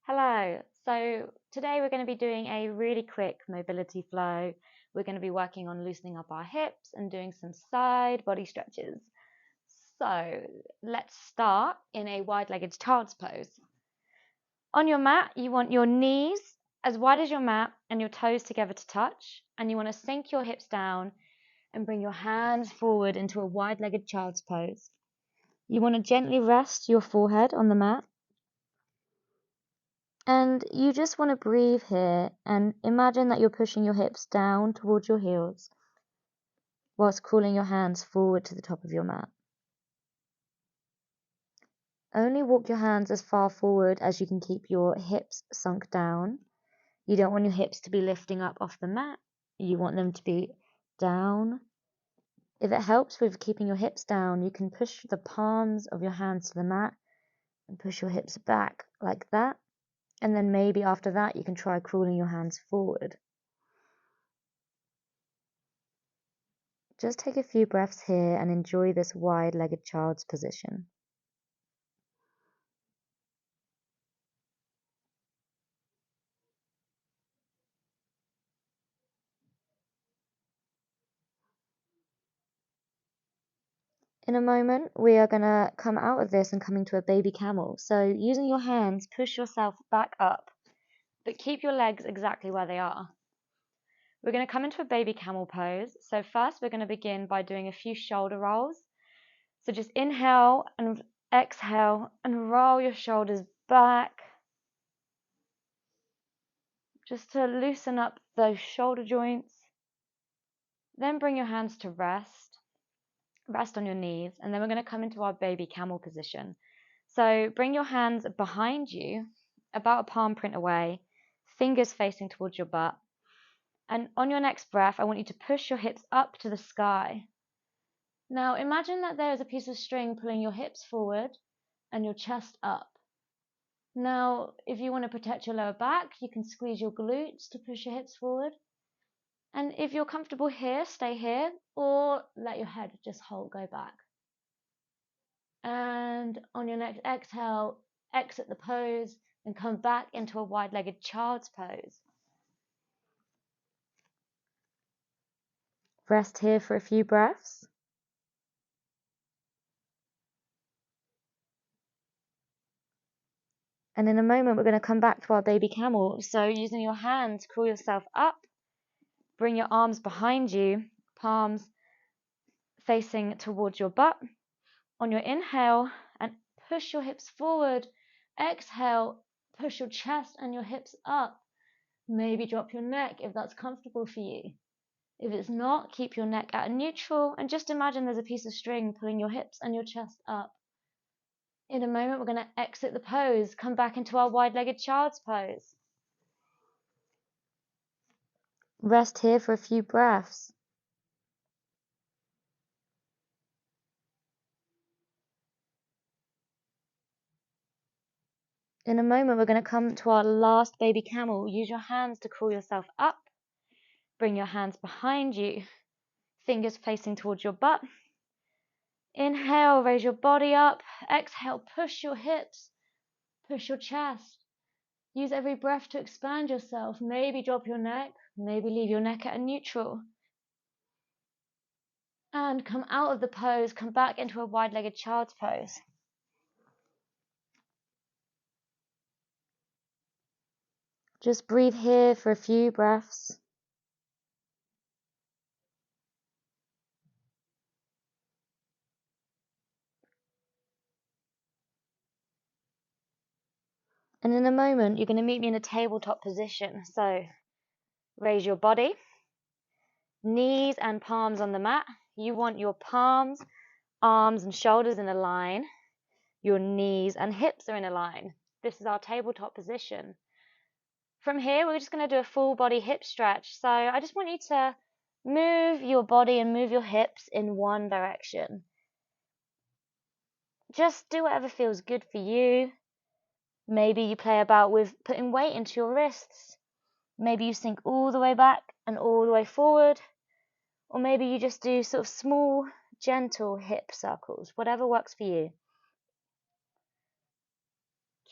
Hello, so today we're going to be doing a really quick mobility flow. We're going to be working on loosening up our hips and doing some side body stretches. So let's start in a wide-legged child's pose. On your mat, you want your knees as wide as your mat and your toes together to touch, and you want to sink your hips down and bring your hands forward into a wide-legged child's pose. You want to gently rest your forehead on the mat. And you just want to breathe here and imagine that you're pushing your hips down towards your heels whilst crawling your hands forward to the top of your mat. Only walk your hands as far forward as you can keep your hips sunk down. You don't want your hips to be lifting up off the mat. You want them to be down. If it helps with keeping your hips down, you can push the palms of your hands to the mat and push your hips back like that. And then maybe after that, you can try crawling your hands forward. Just take a few breaths here and enjoy this wide-legged child's position. In a moment, we are going to come out of this and come into a baby camel. So using your hands, push yourself back up, but keep your legs exactly where they are. We're going to come into a baby camel pose. So first, we're going to begin by doing a few shoulder rolls. So just inhale and exhale and roll your shoulders back, just to loosen up those shoulder joints. Then bring your hands to rest on your knees, and then we're going to come into our baby camel position. So bring your hands behind you, about a palm print away, fingers facing towards your butt. And on your next breath, I want you to push your hips up to the sky. Now imagine that there is a piece of string pulling your hips forward and your chest up. Now, if you want to protect your lower back, you can squeeze your glutes to push your hips forward. And if you're comfortable here, stay here, or let your head just go back. And on your next exhale, exit the pose and come back into a wide-legged child's pose. Rest here for a few breaths. And in a moment, we're going to come back to our baby camel. So using your hands, crawl yourself up. Bring your arms behind you, palms facing towards your butt. On your inhale, and push your hips forward. Exhale, push your chest and your hips up. Maybe drop your neck if that's comfortable for you. If it's not, keep your neck at a neutral and just imagine there's a piece of string pulling your hips and your chest up. In a moment, we're going to exit the pose, come back into our wide-legged child's pose. Rest here for a few breaths. In a moment, we're going to come to our last baby camel. Use your hands to crawl yourself up. Bring your hands behind you, fingers facing towards your butt. Inhale, raise your body up. Exhale, push your hips, push your chest. Use every breath to expand yourself. Maybe drop your neck, maybe leave your neck at a neutral. And come out of the pose, come back into a wide-legged child's pose. Just breathe here for a few breaths. And in a moment, you're going to meet me in a tabletop position. So raise your body, knees and palms on the mat. You want your palms, arms and shoulders in a line. Your knees and hips are in a line. This is our tabletop position. From here, we're just going to do a full body hip stretch. So I just want you to move your body and move your hips in one direction. Just do whatever feels good for you. Maybe you play about with putting weight into your wrists. Maybe you sink all the way back and all the way forward. Or maybe you just do sort of small, gentle hip circles, whatever works for you.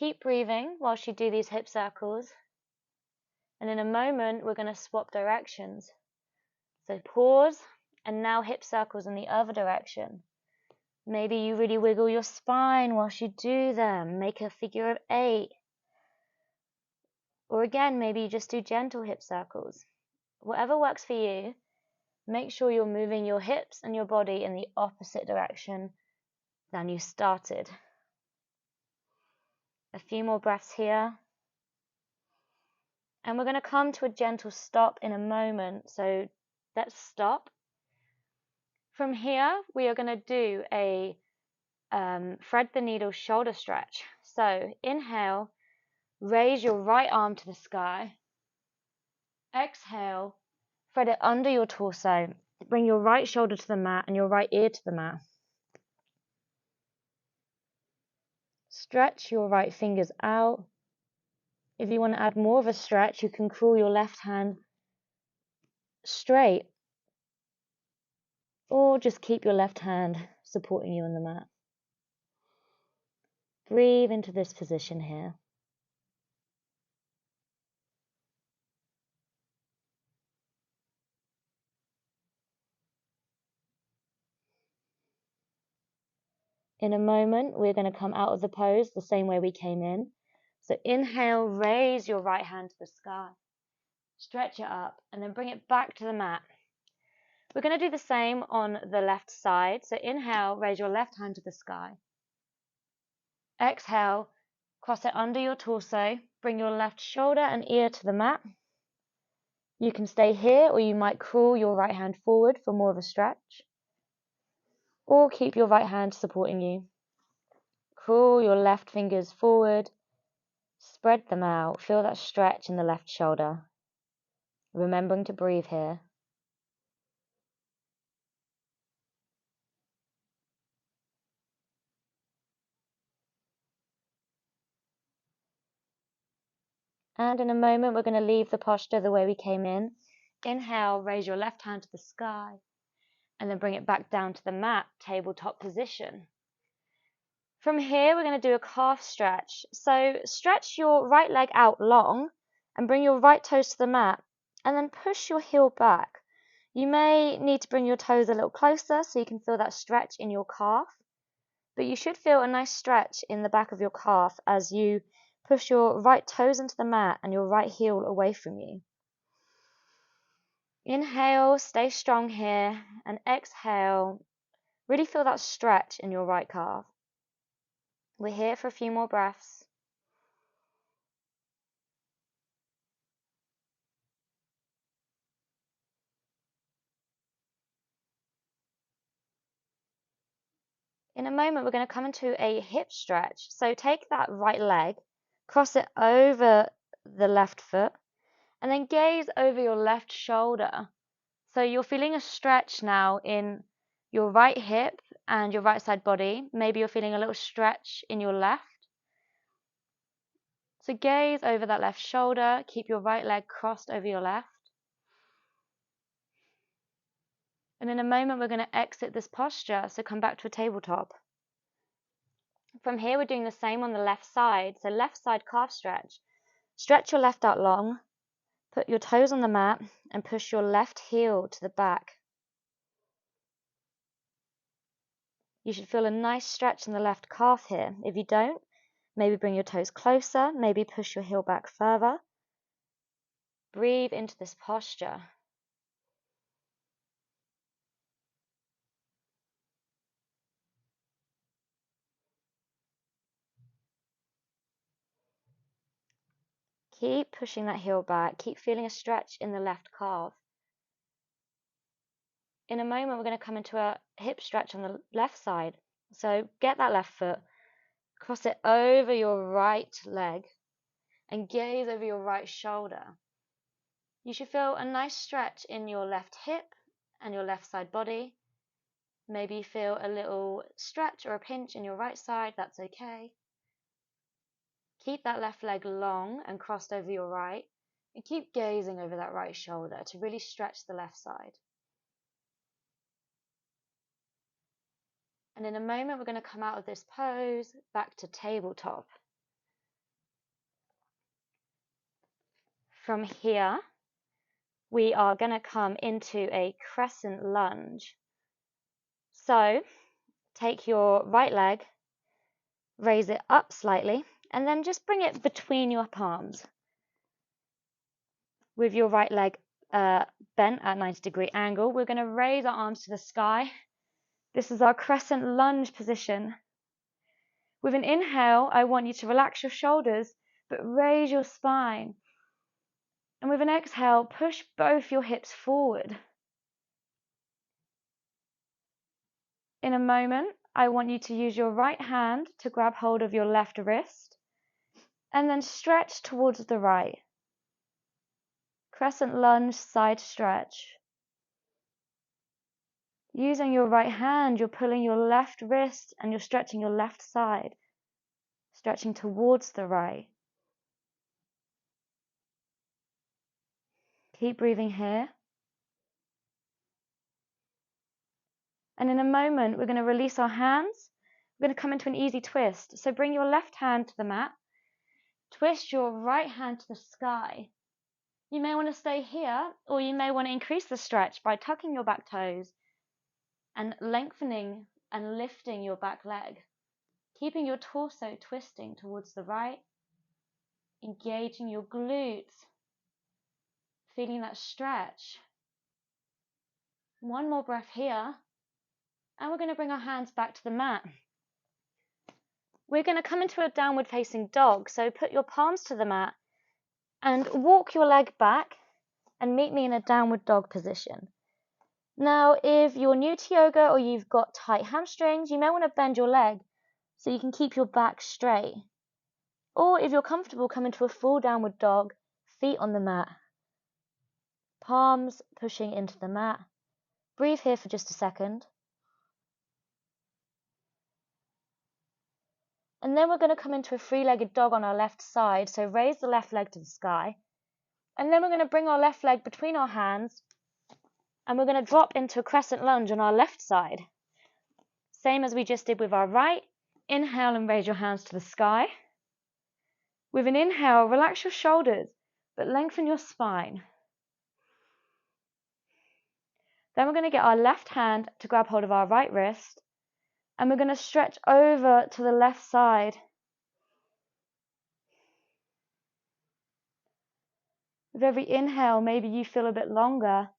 Keep breathing whilst you do these hip circles. And in a moment, we're going to swap directions. So pause, and now hip circles in the other direction. Maybe you really wiggle your spine whilst you do them. Make a figure of 8. Or again, maybe you just do gentle hip circles. Whatever works for you, make sure you're moving your hips and your body in the opposite direction than you started. A few more breaths here. And we're going to come to a gentle stop in a moment. So let's stop. From here, we are going to do a thread the needle shoulder stretch. So inhale, raise your right arm to the sky. Exhale, thread it under your torso. Bring your right shoulder to the mat and your right ear to the mat. Stretch your right fingers out. If you want to add more of a stretch, you can crawl your left hand straight, or just keep your left hand supporting you on the mat. Breathe into this position here. In a moment, we're going to come out of the pose the same way we came in. So inhale, raise your right hand to the sky. Stretch it up and then bring it back to the mat. We're going to do the same on the left side. So inhale, raise your left hand to the sky. Exhale, cross it under your torso. Bring your left shoulder and ear to the mat. You can stay here, or you might crawl your right hand forward for more of a stretch. Or keep your right hand supporting you. Crawl your left fingers forward. Spread them out. Feel that stretch in the left shoulder. Remembering to breathe here. And in a moment, we're going to leave the posture the way we came in. Inhale, raise your left hand to the sky. And then bring it back down to the mat, tabletop position. From here, we're going to do a calf stretch. So stretch your right leg out long and bring your right toes to the mat. And then push your heel back. You may need to bring your toes a little closer so you can feel that stretch in your calf. But you should feel a nice stretch in the back of your calf as you push your right toes into the mat and your right heel away from you. Inhale, stay strong here, and exhale. Really feel that stretch in your right calf. We're here for a few more breaths. In a moment, we're going to come into a hip stretch. So take that right leg, cross it over the left foot, and then gaze over your left shoulder. So you're feeling a stretch now in your right hip and your right side body. Maybe you're feeling a little stretch in your left. So gaze over that left shoulder. Keep your right leg crossed over your left. And in a moment, we're going to exit this posture. So come back to a tabletop. From here, we're doing the same on the left side. So left side calf stretch. Stretch your left out long. Put your toes on the mat and push your left heel to the back. You should feel a nice stretch in the left calf here. If you don't, maybe bring your toes closer, maybe push your heel back further. Breathe into this posture. Keep pushing that heel back. Keep feeling a stretch in the left calf. In a moment, we're going to come into a hip stretch on the left side. So get that left foot, cross it over your right leg, and gaze over your right shoulder. You should feel a nice stretch in your left hip and your left side body. Maybe you feel a little stretch or a pinch in your right side. That's okay. Keep that left leg long and crossed over your right, and keep gazing over that right shoulder to really stretch the left side. And in a moment, we're going to come out of this pose back to tabletop. from here, we are going to come into a crescent lunge. So take your right leg, raise it up slightly, and then just bring it between your palms. With your right leg bent at 90-degree angle, we're going to raise our arms to the sky. This is our crescent lunge position. With an inhale, I want you to relax your shoulders, but raise your spine. And with an exhale, push both your hips forward. In a moment, I want you to use your right hand to grab hold of your left wrist, and then stretch towards the right. Crescent lunge, side stretch. Using your right hand, you're pulling your left wrist and you're stretching your left side, stretching towards the right. Keep breathing here. And in a moment, we're going to release our hands. We're going to come into an easy twist. So bring your left hand to the mat. Twist your right hand to the sky. You may want to stay here, or you may want to increase the stretch by tucking your back toes and lengthening and lifting your back leg, keeping your torso twisting towards the right, engaging your glutes, feeling that stretch. One more breath here, and we're going to bring our hands back to the mat. We're going to come into a downward facing dog, so put your palms to the mat and walk your leg back and meet me in a downward dog position. Now, if you're new to yoga or you've got tight hamstrings, you may want to bend your leg so you can keep your back straight. Or if you're comfortable, come into a full downward dog, feet on the mat, palms pushing into the mat. Breathe here for just a second. And then we're going to come into a three-legged dog on our left side, so raise the left leg to the sky. And then we're going to bring our left leg between our hands, and we're going to drop into a crescent lunge on our left side. Same as we just did with our right. Inhale and raise your hands to the sky. With an inhale, relax your shoulders, but lengthen your spine. Then we're going to get our left hand to grab hold of our right wrist, and we're going to stretch over to the left side. With every inhale, maybe you feel a bit longer.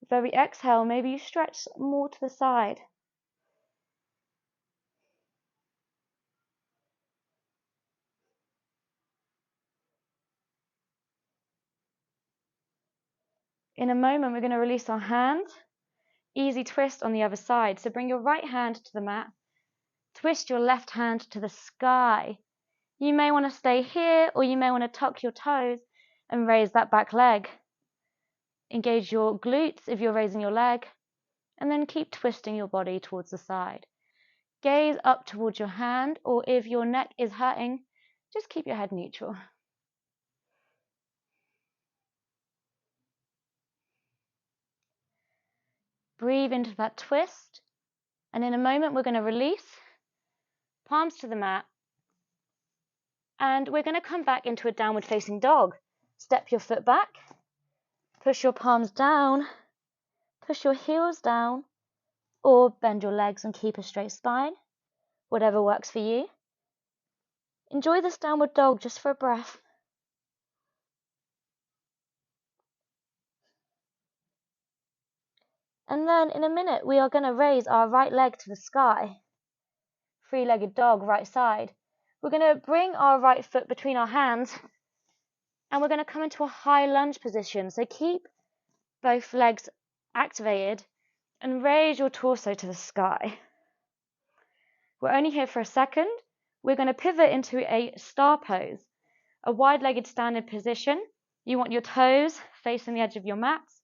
With every exhale, maybe you stretch more to the side. In a moment, we're going to release our hand. Easy twist on the other side. So bring your right hand to the mat. Twist your left hand to the sky. You may want to stay here, or you may want to tuck your toes and raise that back leg. Engage your glutes if you're raising your leg, and then keep twisting your body towards the side. Gaze up towards your hand, or if your neck is hurting, just keep your head neutral. Breathe into that twist, and in a moment we're going to release, palms to the mat, and we're going to come back into a downward facing dog. Step your foot back, push your palms down, push your heels down, or bend your legs and keep a straight spine, whatever works for you. Enjoy this downward dog just for a breath. And then in a minute, we are going to raise our right leg to the sky. Three-legged dog, right side. We're going to bring our right foot between our hands, and we're going to come into a high lunge position. So keep both legs activated and raise your torso to the sky. We're only here for a second. We're going to pivot into a star pose, a wide-legged standing position. You want your toes facing the edge of your mats.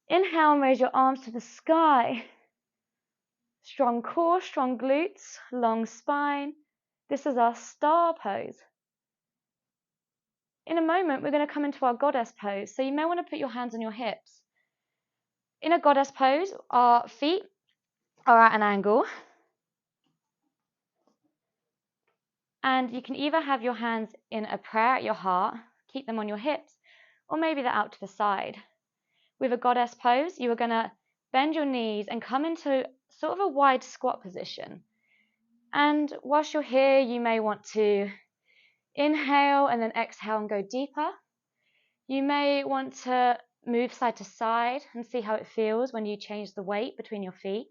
Inhale and raise your arms to the sky. Strong core, strong glutes, long spine. This is our star pose. In a moment, we're going to come into our goddess pose. So you may want to put your hands on your hips. In a goddess pose, our feet are at an angle. And you can either have your hands in a prayer at your heart, keep them on your hips, or maybe they're out to the side. With a goddess pose, you are going to bend your knees and come into sort of a wide squat position. And whilst you're here, you may want to inhale and then exhale and go deeper. You may want to move side to side and see how it feels when you change the weight between your feet.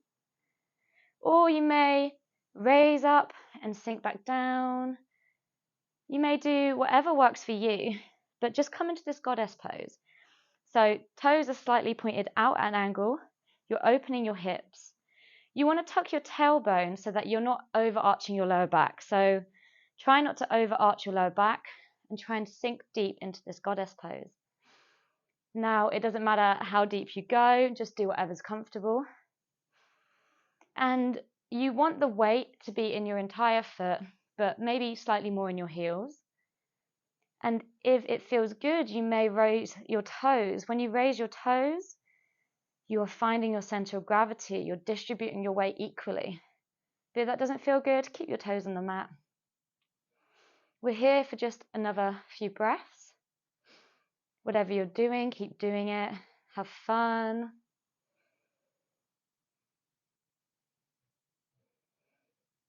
Or you may raise up and sink back down. You may do whatever works for you, but just come into this goddess pose. So toes are slightly pointed out at an angle. You're opening your hips. You want to tuck your tailbone so that you're not overarching your lower back. So try not to overarch your lower back and try and sink deep into this goddess pose. Now, it doesn't matter how deep you go, just do whatever's comfortable. And you want the weight to be in your entire foot, but maybe slightly more in your heels. And if it feels good, you may raise your toes. When you raise your toes, you are finding your center of gravity. You're distributing your weight equally. But if that doesn't feel good, keep your toes on the mat. We're here for just another few breaths. Whatever you're doing, keep doing it. Have fun.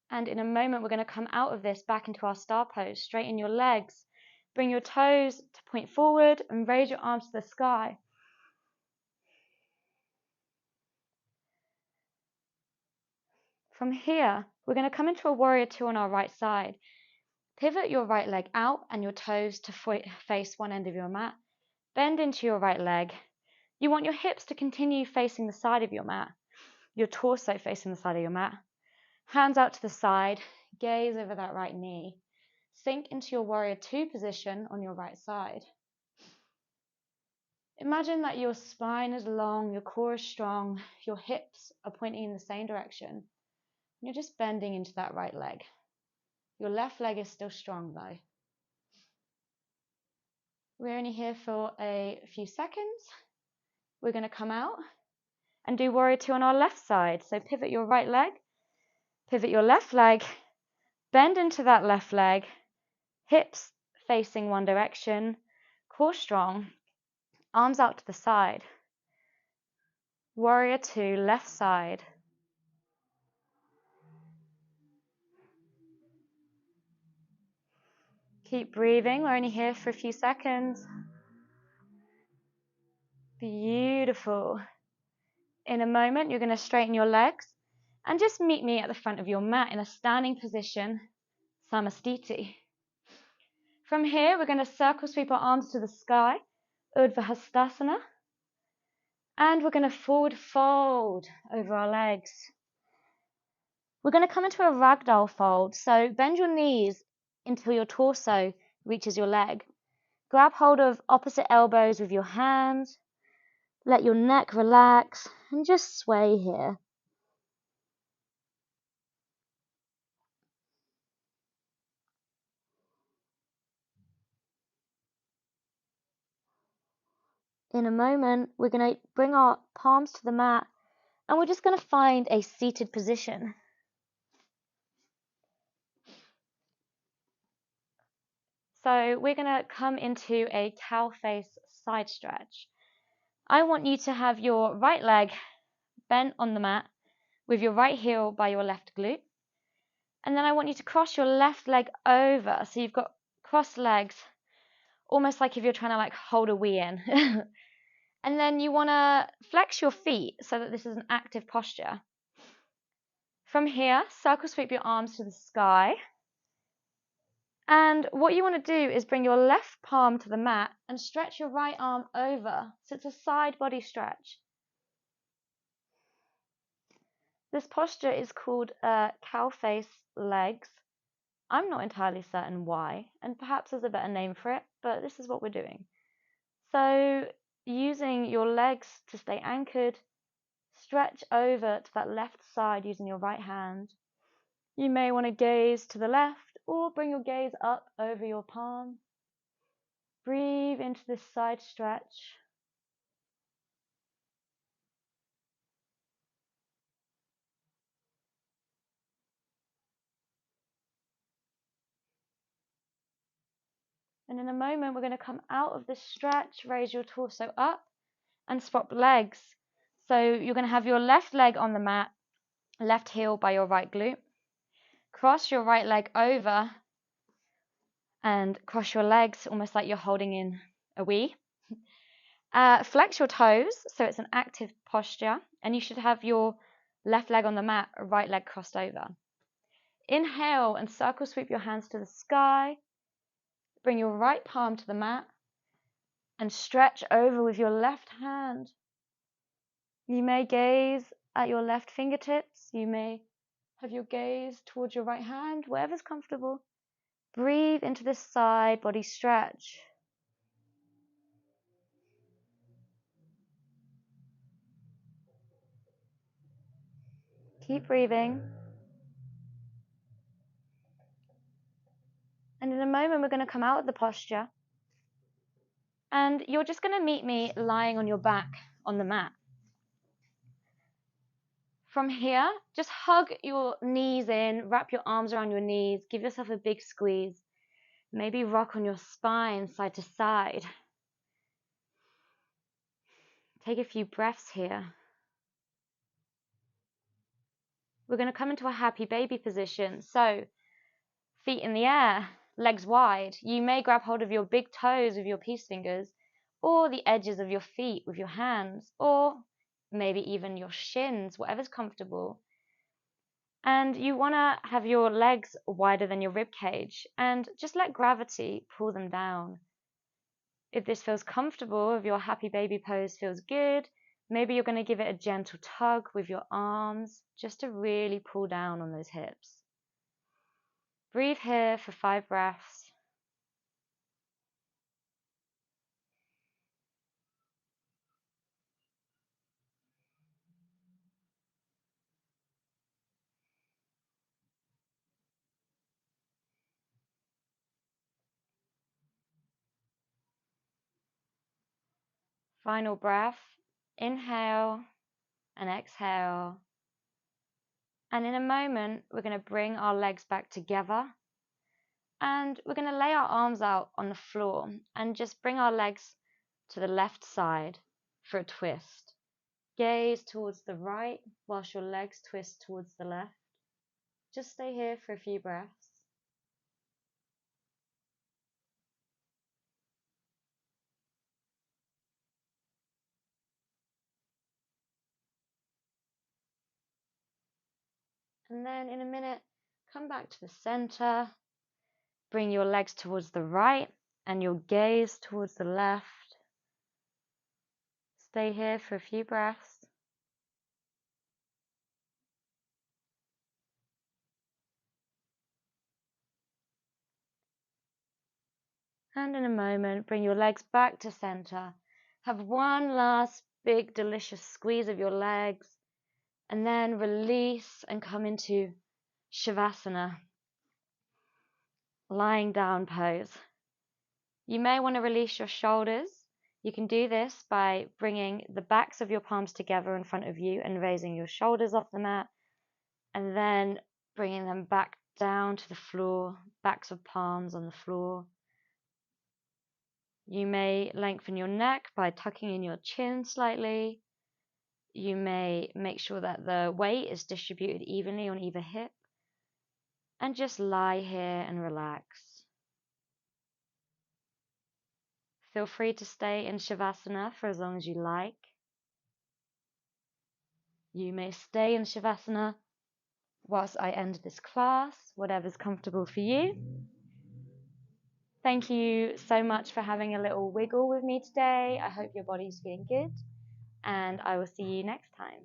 And in a moment, we're going to come out of this back into our star pose. Straighten your legs. Bring your toes to point forward and raise your arms to the sky. From here, we're going to come into a warrior two on our right side. Pivot your right leg out and your toes to face one end of your mat. Bend into your right leg. You want your hips to continue facing the side of your mat, your torso facing the side of your mat. Hands out to the side, gaze over that right knee. Sink into your warrior two position on your right side. Imagine that your spine is long, your core is strong, your hips are pointing in the same direction. You're just bending into that right leg. Your left leg is still strong though. We're only here for a few seconds. We're going to come out and do warrior two on our left side. So pivot your right leg, pivot your left leg, bend into that left leg, hips facing one direction, core strong, arms out to the side. Warrior two, left side. Keep breathing. We're only here for a few seconds. Beautiful. In a moment, you're going to straighten your legs and just meet me at the front of your mat in a standing position, Samastiti. From here, we're going to circle sweep our arms to the sky, Urdhva Hastasana, and we're going to forward fold over our legs. We're going to come into a ragdoll fold, so bend your knees until your torso reaches your leg. Grab hold of opposite elbows with your hands. Let your neck relax and just sway here. In a moment, we're going to bring our palms to the mat and we're just going to find a seated position. So we're going to come into a cow face side stretch. I want you to have your right leg bent on the mat with your right heel by your left glute. And then I want you to cross your left leg over. So you've got crossed legs, almost like if you're trying to like hold a wee in. And then you want to flex your feet so that this is an active posture. From here, circle sweep your arms to the sky. And what you want to do is bring your left palm to the mat and stretch your right arm over. So it's a side body stretch. This posture is called cow face legs. I'm not entirely certain why, and perhaps there's a better name for it, but this is what we're doing. So using your legs to stay anchored, stretch over to that left side using your right hand. You may want to gaze to the left or bring your gaze up over your palm. Breathe into this side stretch. And in a moment, we're going to come out of this stretch, raise your torso up, and swap legs. So you're going to have your left leg on the mat, left heel by your right glute. Cross your right leg over and cross your legs almost like you're holding in a wee. Flex your toes so it's an active posture, and you should have your left leg on the mat, right leg crossed over. Inhale and circle sweep your hands to the sky. Bring your right palm to the mat and stretch over with your left hand. You may gaze at your left fingertips. You may have your gaze towards your right hand, whatever's comfortable. Breathe into this side body stretch. Keep breathing. And in a moment, we're going to come out of the posture. And you're just going to meet me lying on your back on the mat. From here, just hug your knees in, wrap your arms around your knees, give yourself a big squeeze. Maybe rock on your spine side to side. Take a few breaths here. We're going to come into a happy baby position. So, feet in the air, legs wide. You may grab hold of your big toes with your peace fingers, or the edges of your feet with your hands, or maybe even your shins, whatever's comfortable. And you want to have your legs wider than your rib cage, and just let gravity pull them down. If this feels comfortable, if your happy baby pose feels good, maybe you're going to give it a gentle tug with your arms just to really pull down on those hips. Breathe here for 5 breaths. Final breath. Inhale and exhale. And in a moment, we're going to bring our legs back together. And we're going to lay our arms out on the floor and just bring our legs to the left side for a twist. Gaze towards the right whilst your legs twist towards the left. Just stay here for a few breaths. And then in a minute, come back to the center. Bring your legs towards the right and your gaze towards the left. Stay here for a few breaths. And in a moment, bring your legs back to center. Have one last big, delicious squeeze of your legs. And then release and come into Shavasana, lying down pose. You may want to release your shoulders. You can do this by bringing the backs of your palms together in front of you and raising your shoulders off the mat, and then bringing them back down to the floor, backs of palms on the floor. You may lengthen your neck by tucking in your chin slightly. You may make sure that the weight is distributed evenly on either hip, and just lie here and relax. Feel free to stay in Shavasana for as long as you like. You may stay in Shavasana whilst I end this class, whatever's comfortable for you. Thank you so much for having a little wiggle with me today. I hope your body's feeling good, and I will see you next time.